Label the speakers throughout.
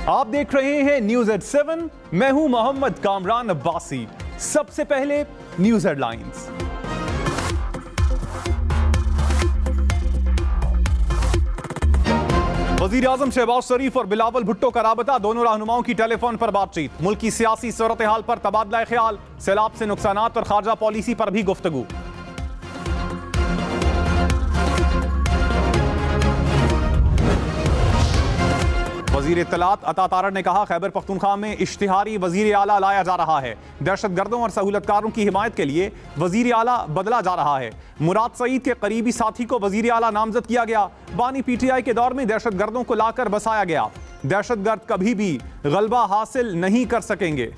Speaker 1: आप देख रहे हैं न्यूज एट 7। मैं हूं मोहम्मद कामरान अब्बासी। सबसे पहले न्यूज हेडलाइंस। वजीर आजम शहबाज शरीफ और बिलावल भुट्टो का राबता, दोनों रहनुमाओं की टेलीफोन पर बातचीत। मुल्क की सियासी सूरत हाल पर तबादला ख्याल, सैलाब से नुकसानात और खारजा पॉलिसी पर भी गुफ्तगू। वजीर इत्तलात अता तारड़ ने कहा, खैबर पख्तूनख्वा में इश्तिहारी वजीर आला लाया जा रहा है। दहशतगर्दों और सहूलतकारों की हिमायत के लिए वजीर आला बदला जा रहा है। मुराद सईद के करीबी साथी को वजीर आला नामजद किया गया। बानी पीटीआई के दौर में दहशतगर्दों को लाकर बसाया गया। दहशतगर्द कभी भी गलबा हासिल नहीं कर सकेंगे।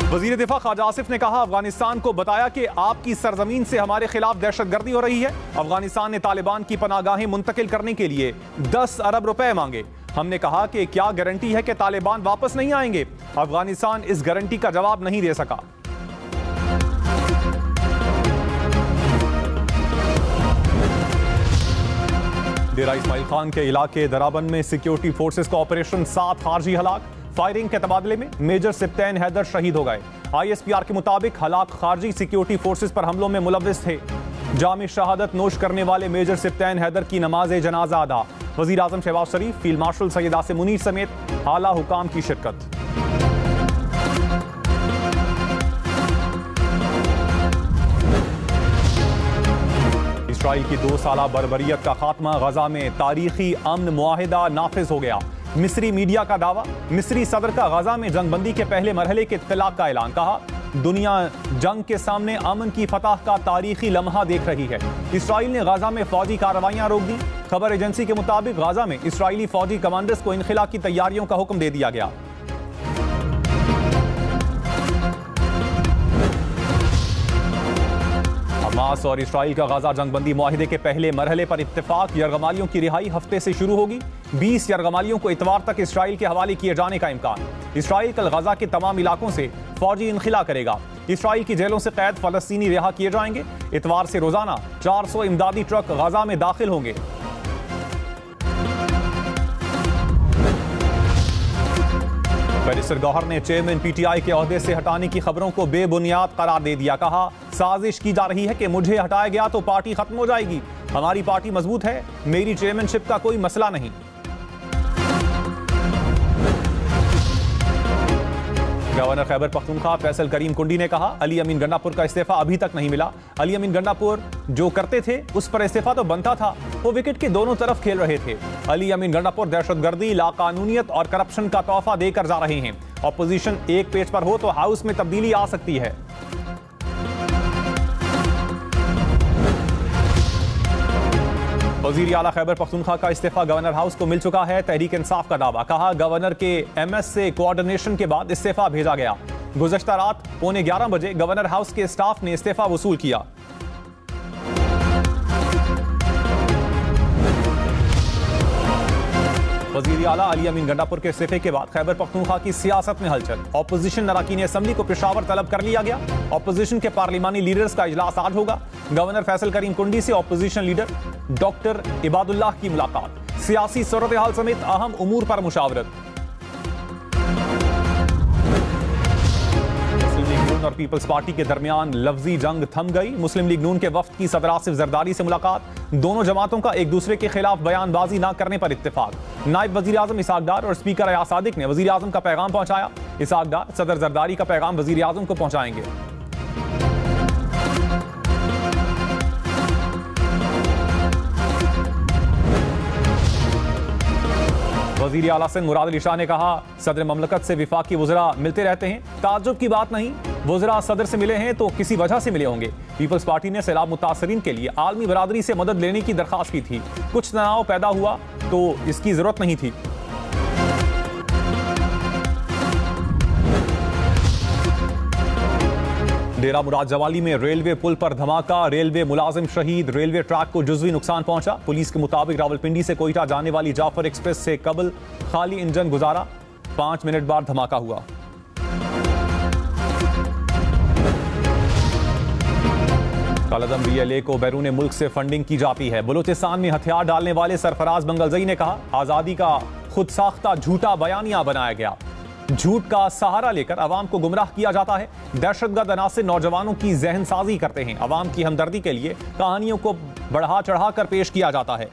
Speaker 1: वजीर दिफा ख्वाजा आसिफ ने कहा, अफगानिस्तान को बताया कि आपकी सरजमीन से हमारे खिलाफ दहशतगर्दी हो रही है। अफगानिस्तान ने तालिबान की पनाहगाहें मुंतकिल करने के लिए 10 अरब रुपए मांगे। हमने कहा कि क्या गारंटी है कि तालिबान वापस नहीं आएंगे। अफगानिस्तान इस गारंटी का जवाब नहीं दे सका। डेरा इस्माइल खान के इलाके दराबंद में सिक्योरिटी फोर्सेस का ऑपरेशन, 7 खारजी हलाक। फायरिंग के तबादले में मेजर सिप्तैन हैदर शहीद हो गए। ISPR के मुताबिक हलाक खारजी सिक्योरिटी फोर्सेस पर हमलों में मुलव्विस थे। जामे शहादत नोश करने वाले मेजर सिप्तैन हैदर की नमाज जनाजा अदा। वजीर आजम शहबाज शरीफ, फील्ड मार्शल सैयद आसिम मुनीर समेत आला हुकाम की शिरकत। इसराइल की 2 साला बर्बरियत का खात्मा, गजा में तारीखी अमन मुआहिदा नाफिज हो गया। मिस्री मीडिया का दावा, मिस्री सदर का गजा में जंगबंदी के पहले मरहले के इत्तलाक का ऐलान। कहा, दुनिया जंग के सामने अमन की फतह का तारीखी लम्हा देख रही है। इसराइल ने गजा में फौजी कार्रवाइयां रोक दी। खबर एजेंसी के मुताबिक गजा में इसराइली फौजी कमांडर्स को इनखिला की तैयारियों का हुक्म दे दिया गया। हमास और इसराइल का गजा जंगबंदी मुआहिदे के पहले मरहले पर इत्तेफाक। यरगमालियों की रिहाई हफ्ते से शुरू होगी। 20 यरगमालियों को इतवार तक इसराइल के हवाले किए जाने का इम्कान। इसराइल कल गजा के तमाम इलाकों से फौजी इनखिला करेगा। इसराइल की जेलों से कैद फलस्तीनी रिहा किए जाएंगे। इतवार से रोजाना 400 इमदादी ट्रक गजा में दाखिल होंगे। बैरिस्टर गौहर ने चेयरमैन PTI के ओहदे से हटाने की खबरों को बेबुनियाद करार दे दिया। कहा, साजिश की जा रही है कि मुझे हटाया गया तो पार्टी खत्म हो जाएगी। हमारी पार्टी मजबूत है, मेरी चेयरमैनशिप का कोई मसला नहीं। गवर्नर खैबर पख्तूनख्वा फैसल करीम कुंडी ने कहा, अली अमीन गंडापुर का इस्तीफा अभी तक नहीं मिला। अली अमीन गंडापुर जो करते थे उस पर इस्तीफा तो बनता था, वो विकेट के दोनों तरफ खेल रहे थे। अली अमीन गंडापुर दहशतगर्दी, लाकानूनियत और करप्शन का तोहफा देकर जा रहे हैं। ऑपोजिशन एक पेज पर हो तो हाउस में तब्दीली आ सकती है। वजीर आला खैबर पख्तूनख्वा का इस्तीफा गवर्नर हाउस को मिल चुका है। तहरीक इंसाफ का दावा। कहा, गवर्नर के MS से कोऑर्डिनेशन के बाद इस्तीफा भेजा गया। गुज़श्ता रात 11:15 बजे गवर्नर हाउस के स्टाफ ने इस्तीफा वसूल किया। वजीर आला अली अमीन गंडापुर के इस्तीफे के बाद खैबर पख्तूनख्वा की सियासत में हलचल। ऑपोजिशन अरकान असेंबली को पेशावर तलब कर लिया गया। ऑपोजिशन के पार्लिमानी लीडर्स का इजलास आज होगा। गवर्नर फैसल करीम कुंडी से ऑपोजिशन लीडर डॉक्टर इबादुल्लाह की मुलाकात। सियासी सूरत हाल समेत अहम उमूर पर मुशावरत। मुस्लिम लीग नून और पीपल्स पार्टी के दरमियान लफ्जी जंग थम गई। मुस्लिम लीग नून के वफ्द की सदर आसिफ जरदारी से मुलाकात। दोनों जमातों का एक दूसरे के खिलाफ बयानबाजी न करने पर इत्तेफाक। नायब वजीर आजम इसहाक डार और स्पीकर अयाज सादिक ने वजीर आजम का पैगाम पहुंचाया। इसहाक डार सदर जरदारी का पैगाम वजीर आजम को पहुंचाएंगे। वजीर आला सिंध मुराद अली शाह ने कहा, सदर ममलकत से विफाकी वज़रा मिलते रहते हैं, ताज्जुब की बात नहीं। वज़रा सदर से मिले हैं तो किसी वजह से मिले होंगे। पीपल्स पार्टी ने सैलाब मुतासरीन के लिए आलमी बरादरी से मदद लेने की दरख्वास्त की थी। कुछ तनाव पैदा हुआ तो इसकी जरूरत नहीं थी। डेरा मुराद जवाली में रेलवे पुल पर धमाका, रेलवे मुलाजिम शहीद। रेलवे ट्रैक को जुज़वी नुकसान पहुंचा। पुलिस के मुताबिक रावलपिंडी से कोयटा जाने वाली जाफर एक्सप्रेस से कबल खाली इंजन गुजारा। 5 मिनट बाद धमाका हुआ। कालादम BLA को बैरून मुल्क से फंडिंग की जाती है। बलूचिस्तान में हथियार डालने वाले सरफराज मंगलजई ने कहा, आजादी का खुद साख्ता झूठा बयानिया बनाया गया। झूठ का सहारा लेकर अवाम को गुमराह किया जाता है। दहशतगर्द अनासिर नौजवानों की जहनसाजी करते हैं। अवाम की हमदर्दी के लिए कहानियों को बढ़ा चढ़ा कर पेश किया जाता है।